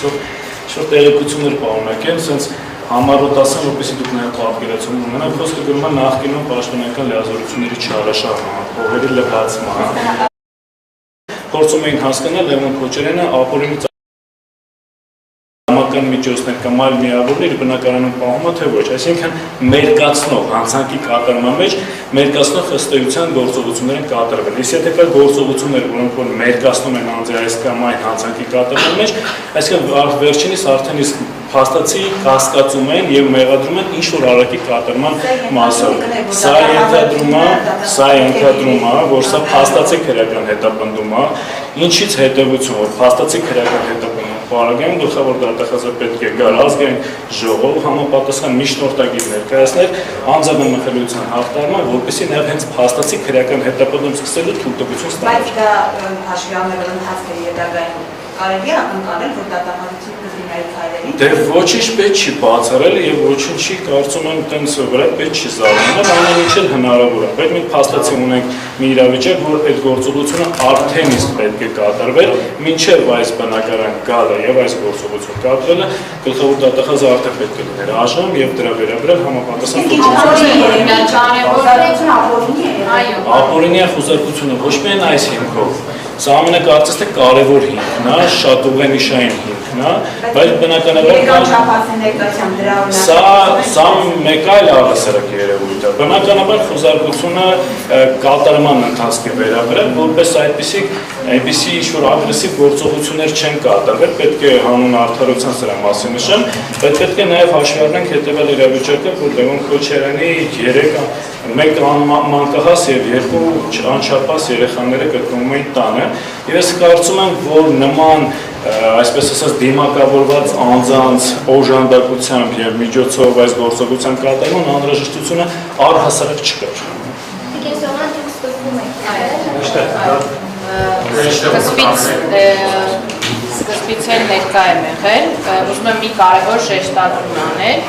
ասով ինչ-որ տեղեկություններ պարունակեն, սենց համառոտ ասեմ, որպեսզի դուք նաև պատկերացում ունենաք, խոսքը գնում է նախկինում պաշտոնական լիազորությունների չարաշահման, հողերի լվացման։ Փորձում էին հասկանալ Լևոն Քոչարյանը ապօրինի միջոցներ կամ այլ միավորներ բնակարանում պահում է թե ոչ, այսինքն մերկացնող հանցանքի կատարման մեջ մերկացնող ըստեյության գործողություններ են կատարվել։ Իսկ եթե կա գործողություններ, որոնք որ մերկացնում են անձի այս կամ այն հանցանքի կատարման մեջ, այսինքն վերջինիս արդեն իսկ փաստացի կասկածում են եւ մեղադրում են ինչ որ արարքի կատարման մասով։ Սա ենթադրում է, որ սա փաստացի քրեական հետապնդում է, ինչից հետևություն, որ փաստացի քրեական հետապնդում Պարագային գլխավոր դատախազը պետք է գար ազգային ժողով համապատասխան միջնորդագիր ներկայացներ անձնամխելիության հաղթարման, որպեսզի նաև հենց փաստացի քրեական հետապնդում սկսելու թույլտվություն ստանալ։ Բայց դա հաշվի առնելով ընթացքերի հետագայում կարելի է ակնկալել, որ դատախազությունը կզրի քայլերի։ Դե ոչինչ պետք չի բացառել եւ ոչինչի կարծում եմ տենց վրա պետք չի զարմանալ, ամեն ինչ էլ հնարավոր է, բայց մենք փաստացի ունենք մի իրավիճակ, որ այդ գործողությունը արդեն իսկ պետք է կատարվել, մինչեւ այս բնակարան գալը եւ այս գործողությունը կատարելը, գլխավոր դատախազը արդեն պետք է լիներ ԱԺ եւ դրա վերաբերյալ համապատասխան ապօրինի խոզարկությունը ոչ միայն այս հիմքով, սա ամենակարծես թե կարևոր հիմքն է, շատ ուղենիշային հիմքն է, բայց բնականաբար սա մեկ այլ առհասարակ երևույթ է։ Բնականաբար խոզարկությունը կատարման ընթացքի վերաբերյալ, որպես այդպիսի ինչ-որ ագրեսիվ գործողություններ չեն կատարվել, պետք է հանուն արդարության սրա մասին նշեմ, բայց պետք է նաև հաշվի առնենք հետևյալ իրավիճակը, որ Լևոն Քոչարյանի մեկ մանկահաս եւ երկու անչափահաս երեխաները գտնվում էին տանը, եւ ես կարծում եմ, որ նման այսպես ասած դիմակավորված անձանց օժանդակությամբ եւ միջոցով այս գործողության կատարման անհրաժեշտությունը առհասարակ չկար։ Սկզբից էլ ներկա եմ եղել, ուզում եմ մի կարևոր շեշտադրում անել,